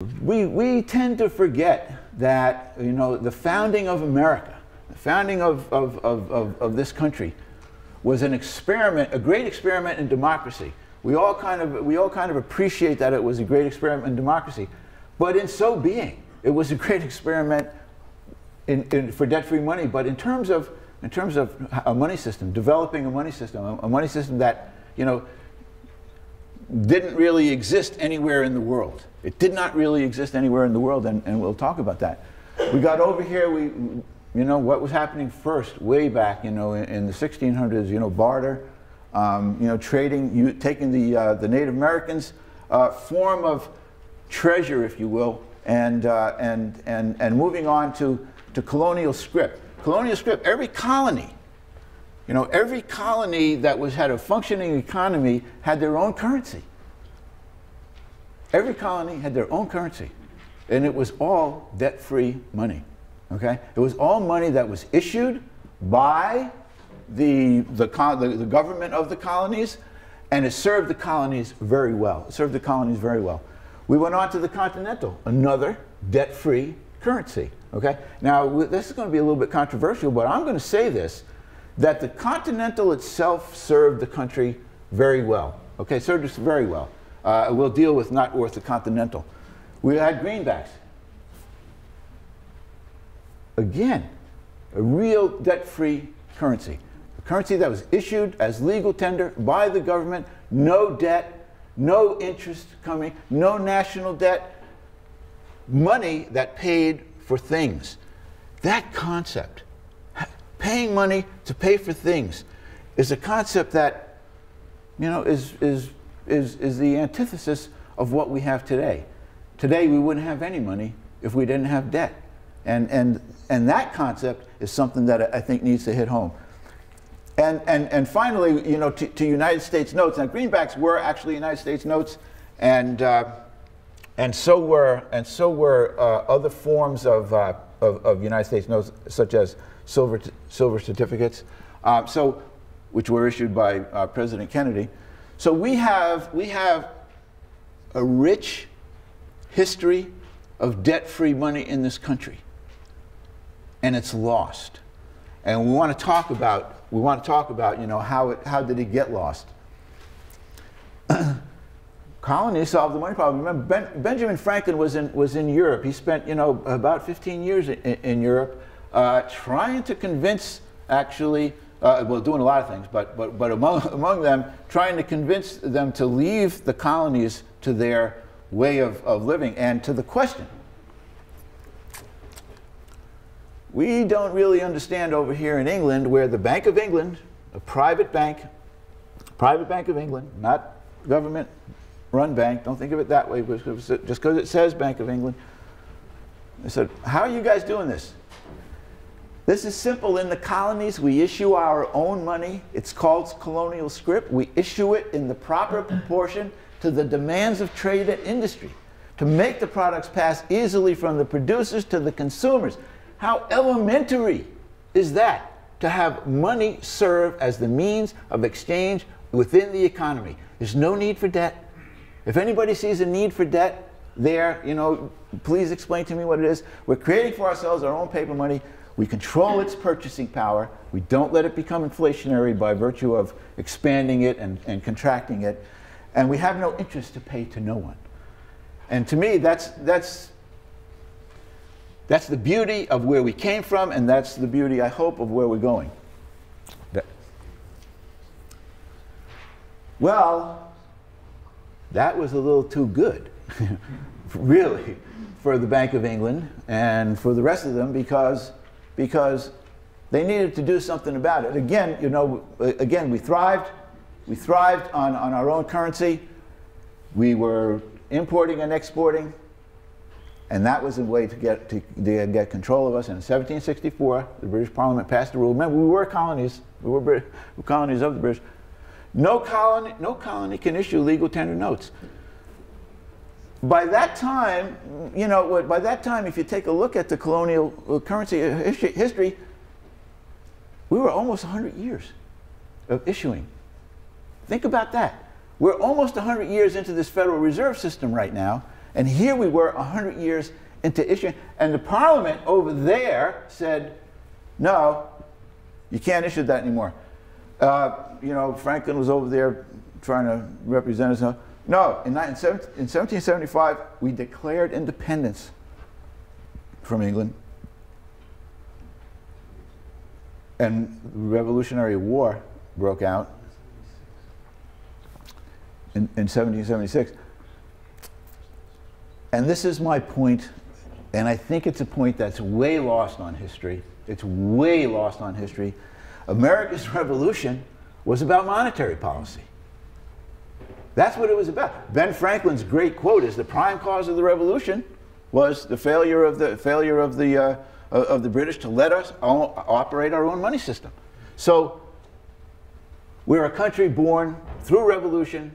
We tend to forget that, you know, the founding of America, the founding of this country was an experiment, a great experiment in democracy. We all kind of appreciate that it was a great experiment in democracy, but in so being, it was a great experiment for debt-free money. But in terms of a money system, developing a money system that, you know, didn't really exist anywhere in the world. It did not really exist anywhere in the world, and we'll talk about that. We got over here, you know, what was happening first, way back, you know, in the 1600s, you know, barter, you know, trading, taking the Native Americans' form of treasure, if you will, and moving on to colonial script. Colonial script, every colony, you know, every colony that had a functioning economy had their own currency. Every colony had their own currency, and it was all debt-free money, okay? It was all money that was issued by the government of the colonies, and it served the colonies very well. It served the colonies very well. We went on to the Continental, another debt-free currency, okay? Now, this is going to be a little bit controversial, but I'm going to say this, that the Continental itself served the country very well, okay? Served us very well. We'll deal with not worth the Continental. We had greenbacks. Again, a real debt-free currency. A currency that was issued as legal tender by the government, no debt, no interest coming, no national debt, money that paid for things. That concept, paying money to pay for things, is a concept that, you know, is the antithesis of what we have today. Today we wouldn't have any money if we didn't have debt. And that concept is something that I think needs to hit home. And finally, you know, to United States notes. Now, greenbacks were actually United States notes, and so were other forms of United States notes, such as silver certificates, which were issued by President Kennedy. So we have a rich history of debt-free money in this country, and it's lost. And we want to talk about you know, how did it get lost? Colonies solved the money problem. Remember, Benjamin Franklin was in Europe. He spent, you know, about 15 years in Europe trying to convince, actually, well, doing a lot of things, but among them, trying to convince them to leave the colonies to their way of living. And to the question, we don't really understand over here in England, where the Bank of England, a private bank of England, not government-run bank, don't think of it that way, just because it says Bank of England. They said, how are you guys doing this? This is simple. In the colonies, we issue our own money. It's called colonial scrip. We issue it in the proper proportion to the demands of trade and industry to make the products pass easily from the producers to the consumers. How elementary is that, to have money serve as the means of exchange within the economy? There's no need for debt. If anybody sees a need for debt there, you know, please explain to me what it is. We're creating for ourselves our own paper money. We control its purchasing power. We don't let it become inflationary by virtue of expanding it and contracting it. And we have no interest to pay to no one. And to me, that's the beauty of where we came from, and that's the beauty, I hope, of where we're going. Well, that was a little too good, really, for the Bank of England and for the rest of them, because they needed to do something about it. Again, you know, we thrived on our own currency. We were importing and exporting, and that was a way to get control of us. And in 1764, the British Parliament passed a rule. Remember, we were colonies. We were colonies of the British. No colony can issue legal tender notes. By that time, you know, by that time, if you take a look at the colonial currency history, we were almost 100 years of issuing. Think about that. We're almost 100 years into this Federal Reserve System right now, And here we were 100 years into issuing, and the Parliament over there said, no, you can't issue that anymore. You know, Franklin was over there trying to represent us. No, in 1775, we declared independence from England. And the Revolutionary War broke out in 1776. And this is my point, and I think it's a point that's way lost on history. It's way lost on history. America's revolution was about monetary policy. That's what it was about. Ben Franklin's great quote is the prime cause of the revolution was the failure of the British to let us operate our own money system. So we're a country born through revolution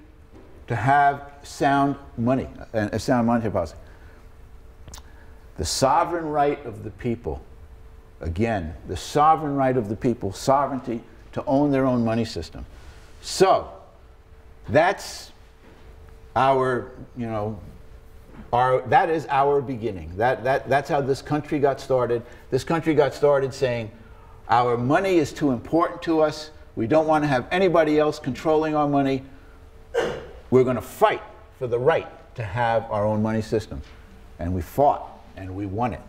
to have sound money and a sound monetary policy. The sovereign right of the people, again, the sovereign right of the people, sovereignty to own their own money system. So that's our, you know, that is our beginning. That's how this country got started. This country got started saying, our money is too important to us. We don't want to have anybody else controlling our money. We're going to fight for the right to have our own money system. And we fought, and we won it.